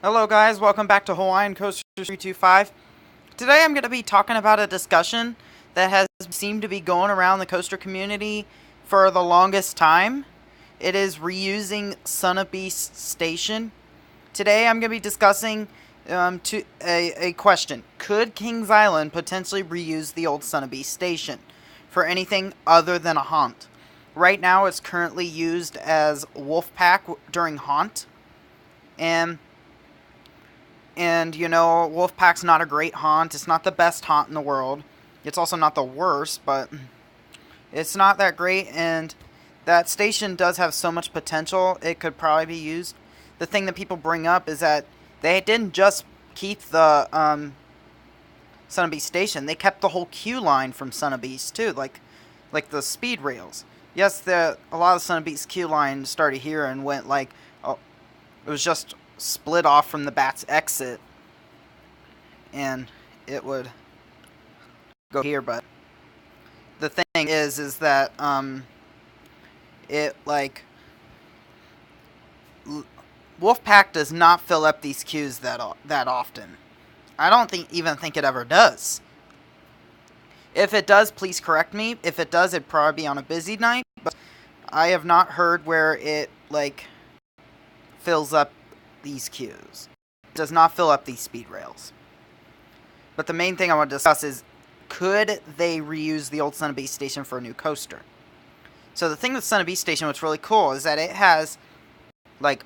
Hello guys, welcome back to Hawaiian Coasters 325. Today I'm going to be talking about a discussion that has seemed to be going around the coaster community for the longest time. It is reusing Beast Station. Today I'm going to be discussing a question. Could Kings Island potentially reuse the old Beast Station for anything other than a haunt? Right now it's currently used as Wolfpack during haunt. And you know, Wolfpack's not a great haunt. It's not the best haunt in the world. It's also not the worst, but it's not that great. And that station does have so much potential. It could probably be used. The thing that people bring up is that they didn't just keep the Beast station. They kept the whole queue line from Beast too, like the speed rails. Yes, a lot of Beast queue line started here and went like, oh, it was just split off from the Bat's exit, and it would go here. But the thing is that it like Wolfpack does not fill up these queues that often. I don't even think it ever does. If it does, please correct me. If it does, it'd probably be on a busy night. But I have not heard where it like fills up these queues. It does not fill up these speed rails. But the main thing I want to discuss is, could they reuse the old Beast station for a new coaster? So the thing with Beast station, what's really cool, is that it has, like,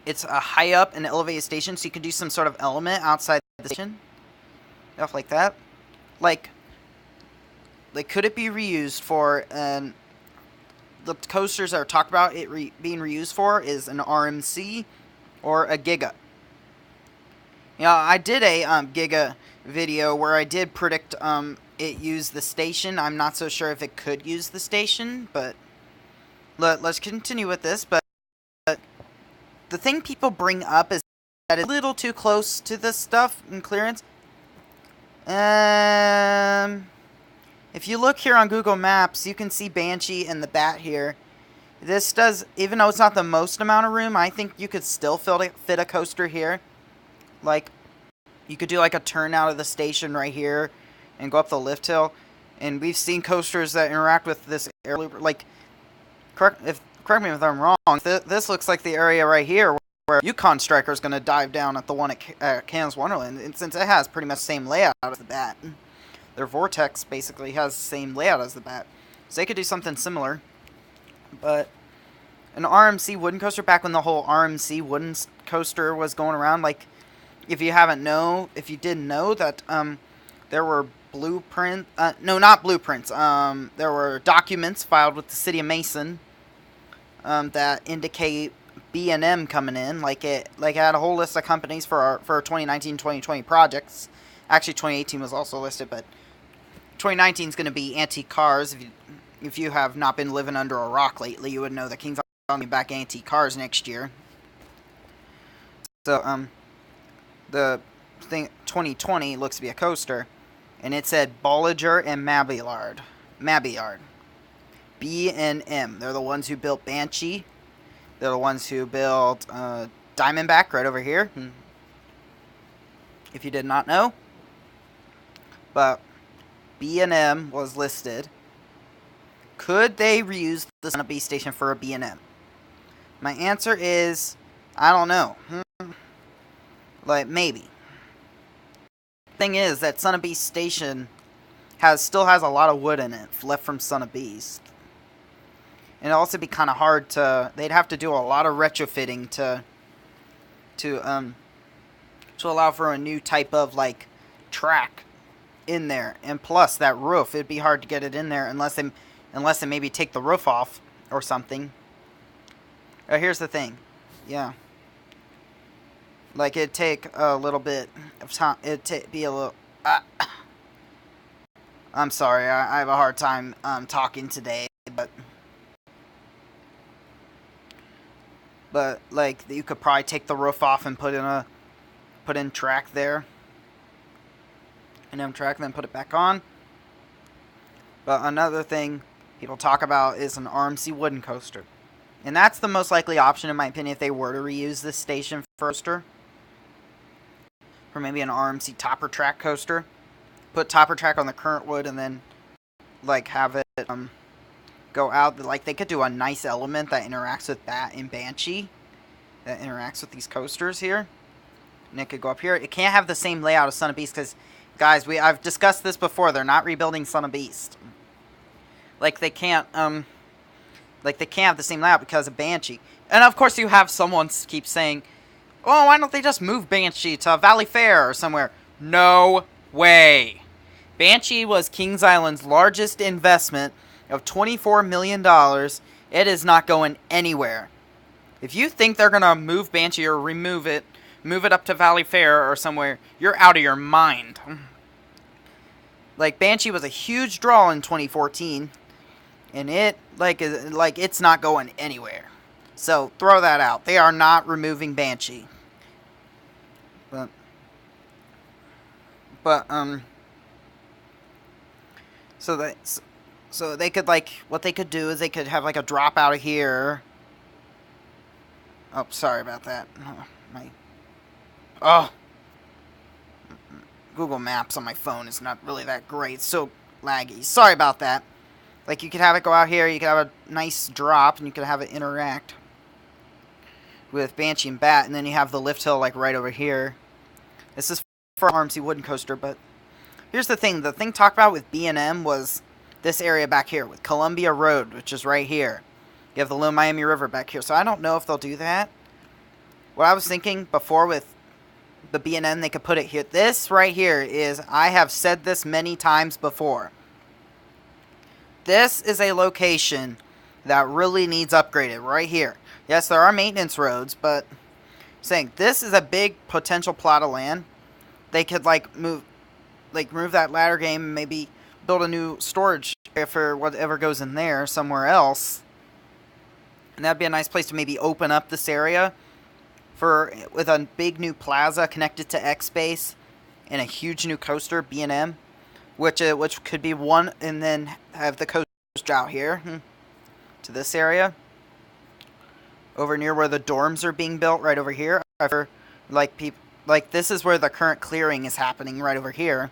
it's a high up and elevated station, so you can do some sort of element outside the station. Stuff like that. Like could it be reused for, the coasters that are talked about it being reused for is an RMC or a Giga. You know, I did a Giga video where I did predict it used the station. I'm not so sure if it could use the station, but let's continue with this. But the thing people bring up is that it's a little too close to this stuff in clearance. If you look here on Google Maps, you can see Banshee and the Bat here. This does, even though it's not the most amount of room, I think you could still fit a coaster here. Like, you could do like a turn out of the station right here and go up the lift hill. And we've seen coasters that interact with this air loop. Like, correct me if I'm wrong, this looks like the area right here where Yukon Striker is going to dive down at the one at Cam's Wonderland. And since it has pretty much the same layout as the Bat, their Vortex basically has the same layout as the Bat. So they could do something similar. But an RMC wooden coaster, back when the whole RMC wooden coaster was going around, like, if you didn't know that there were not blueprints, there were documents filed with the city of Mason that indicate B&M coming in, like it had a whole list of companies for 2019-2020 projects. Actually, 2018 was also listed, but 2019 is going to be antique cars. If you have not been living under a rock lately, you would know that Kings Island will be back antique cars next year. So, the thing 2020 looks to be a coaster, and it said Bolliger and Mabillard. B&M. They're the ones who built Banshee. They're the ones who built Diamondback right over here. If you did not know. But B&M was listed. Could they reuse the Beast station for a B&M? My answer is, I don't know. Like, maybe. Thing is that Beast station still has a lot of wood in it left from Beast. And it'd also be kind of hard to. They'd have to do a lot of retrofitting to allow for a new type of like track in there. And plus that roof, it'd be hard to get it in there unless they maybe take the roof off or something. Here's the thing, yeah. Like, it'd take a little bit of time. Be a little. I'm sorry, I have a hard time talking today, but like you could probably take the roof off and put in track there, and track, and then put it back on. But another thing people talk about is an RMC wooden coaster. And that's the most likely option, in my opinion, if they were to reuse this station for a coaster. or maybe an RMC topper track coaster. Put topper track on the current wood and then like have it go out. Like they could do a nice element that interacts with Bat and Banshee, that interacts with these coasters here. And it could go up here. It can't have the same layout as Son of Beast because, guys, I've discussed this before. They're not rebuilding Son of Beast. Like they can't have the same layout because of Banshee. And of course, you have someone keep saying, "Oh, why don't they just move Banshee to Valley Fair or somewhere?" No way. Banshee was Kings Island's largest investment of $24 million. It is not going anywhere. If you think they're going to move Banshee or move it up to Valley Fair or somewhere, you're out of your mind. Like, Banshee was a huge draw in 2014, and it's not going anywhere. So, throw that out. They are not removing Banshee. So they could, like, what they could do is they could have, like, a drop out of here. Oh, sorry about that. Google Maps on my phone is not really that great. It's so laggy. Sorry about that. Like, you could have it go out here. You could have a nice drop, and you could have it interact with Banshee and Bat. And then you have the lift hill, like, right over here. This is for RMC wooden coaster, but here's the thing. The thing talked about with B&M was this area back here with Columbia Road, which is right here. You have the Little Miami River back here. So I don't know if they'll do that. What I was thinking before with the B&M, they could put it here. This right here is, I have said this many times before. This is a location that really needs upgraded right here. Yes, there are maintenance roads, but I'm saying this is a big potential plot of land. They could move that ladder game and maybe build a new storage area for whatever goes in there somewhere else. And that'd be a nice place to maybe open up this area with a big new plaza connected to X Space and a huge new coaster, B&M, which could be one, and then have the coaster out here to this area over near where the dorms are being built, right over here. This is where the current clearing is happening, right over here,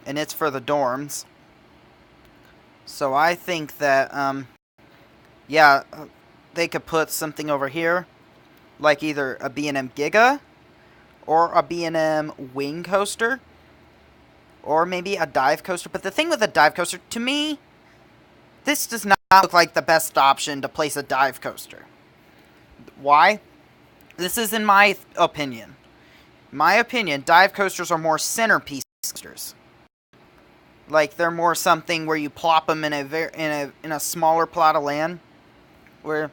and it's for the dorms. So I think that they could put something over here, like either a B&M Giga, or a B&M Wing Coaster, or maybe a dive coaster. But the thing with a dive coaster, to me, this does not look like the best option to place a dive coaster. Why? This is in my opinion. Dive coasters are more centerpiece coasters. Like, they're more something where you plop them in a smaller plot of land, where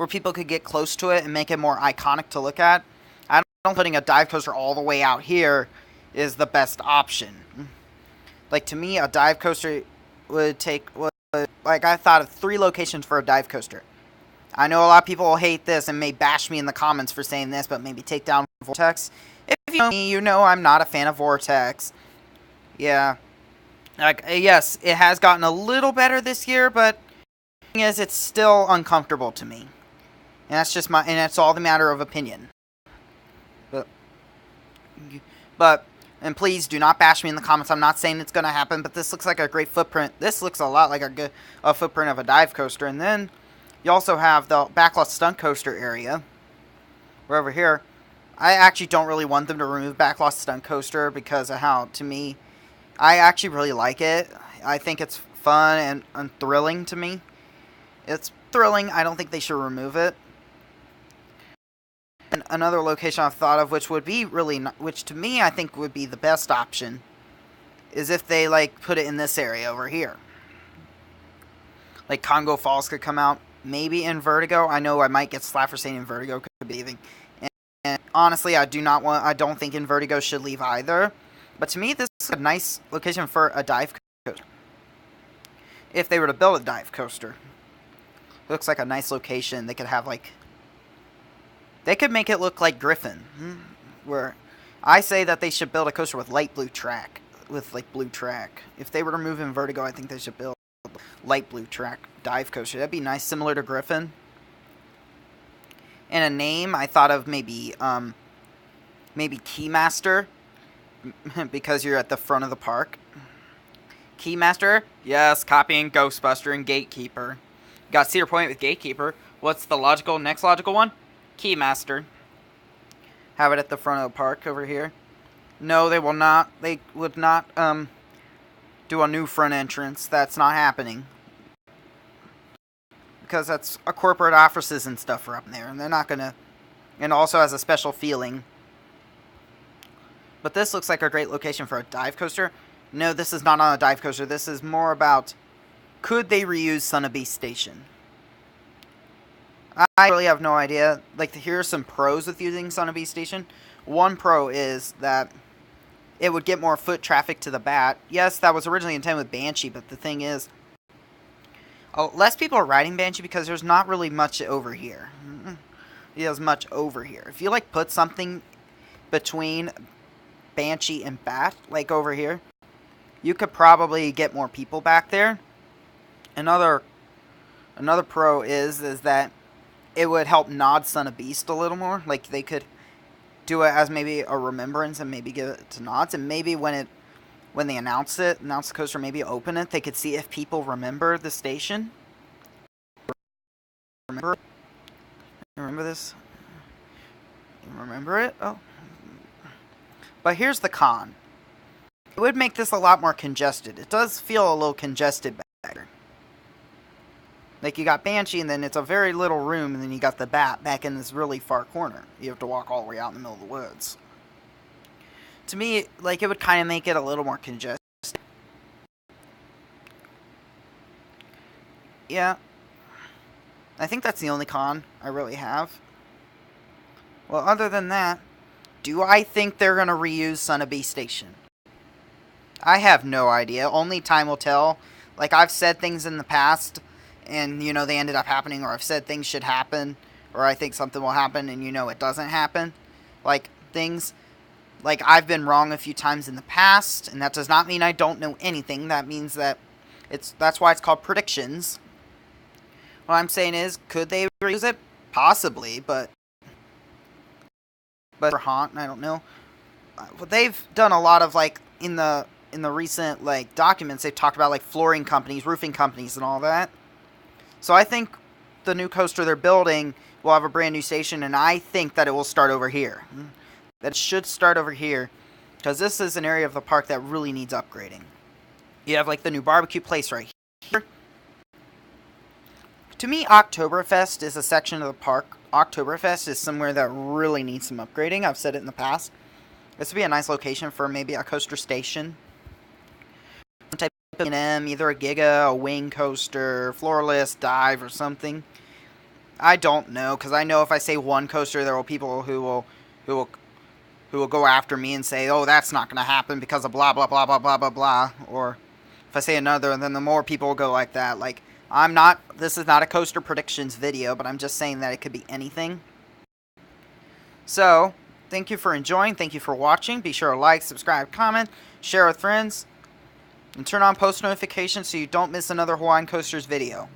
people could get close to it and make it more iconic to look at. I don't think putting a dive coaster all the way out here is the best option. Like, to me, a dive coaster I thought of 3 locations for a dive coaster. I know a lot of people will hate this and may bash me in the comments for saying this, but maybe take down Vortex. If you know me, you know I'm not a fan of Vortex. Yeah. Yes, it has gotten a little better this year, but the thing is, it's still uncomfortable to me. And that's all the matter of opinion. And please do not bash me in the comments. I'm not saying it's going to happen, but this looks like a great footprint. This looks a lot like a footprint of a dive coaster. And then you also have the Backlot Stunt Coaster area. We're over here. I actually don't really want them to remove Backlot Stunt Coaster because of how, to me, I actually really like it. I think it's fun and thrilling to me. It's thrilling. I don't think they should remove it. And another location I've thought of, which to me I think would be the best option, is if they put it in this area over here. Like Congo Falls could come out, maybe in Vertigo. I know I might get slapped for saying in Vertigo could be leaving. And honestly, I don't think in Vertigo should leave either. But to me, this is a nice location for a dive coaster. If they were to build a dive coaster. Looks like a nice location. They could have they could make it look like Griffin. Where I say that they should build a coaster with light blue track. Blue track. If they were to move in Vertigo, I think they should build a light blue track dive coaster. That'd be nice, similar to Griffin. And a name, I thought of maybe Maybe Keymaster, because you're at the front of the park. Keymaster? Yes, copying Ghostbuster and Gatekeeper. Got Cedar Point with Gatekeeper. What's the next logical one? Keymaster. Have it at the front of the park over here. No, they will not. They would not do a new front entrance. That's not happening. Because that's a corporate offices and stuff are up there. And they're not going to... And also has a special feeling. But this looks like a great location for a dive coaster. No, this is not on a dive coaster. This is more about... Could they reuse Sotheby Station? I really have no idea. Like, here are some pros with using Sotheby Station. One pro is that it would get more foot traffic to the Bat. Yes, that was originally intended with Banshee, but the thing is, less people are riding Banshee because there's not really much over here. There's much over here. If you, like, put something between Banshee and Bat, like over here, you could probably get more people back there. Another pro is that it would help nod Son of Beast a little more. Like, they could do it as maybe a remembrance and maybe give it to nods. And maybe when they announce the coaster, maybe open it, they could see if people remember the station. Remember this? Remember it? Oh. But here's the con. It would make this a lot more congested. It does feel a little congested back here. Like, you got Banshee, and then it's a very little room, and then you got the Bat back in this really far corner. You have to walk all the way out in the middle of the woods. To me, like, it would kind of make it a little more congested. Yeah. I think that's the only con I really have. Well, other than that, do I think they're going to reuse Sotheby Station? I have no idea. Only time will tell. Like, I've said things in the past, and, you know, they ended up happening, or I've said things should happen, or I think something will happen, and, you know, it doesn't happen. Like, things, like, I've been wrong a few times in the past, and that does not mean I don't know anything. That means that that's why it's called predictions. What I'm saying is, could they reuse it? Possibly, but for Haunt, I don't know. But they've done a lot of, like, in the recent, like, documents, they've talked about, like, flooring companies, roofing companies, and all that. So I think the new coaster they're building will have a brand new station, and I think that it will start over here. That it should start over here, because this is an area of the park that really needs upgrading. You have, like, the new barbecue place right here. To me, Oktoberfest is a section of the park. Oktoberfest is somewhere that really needs some upgrading. I've said it in the past. This would be a nice location for maybe a coaster station. Some type of M, either a Giga, a wing coaster, floorless, dive, or something. I don't know, because I know if I say one coaster, there will people who will go after me and say, oh, that's not going to happen because of blah, blah, blah, blah, blah, blah, blah. Or if I say another, then the more people will go like that. Like, this is not a coaster predictions video, but I'm just saying that it could be anything. So, thank you for enjoying. Thank you for watching. Be sure to like, subscribe, comment, share with friends, and turn on post notifications so you don't miss another Hawaiian Coasters video.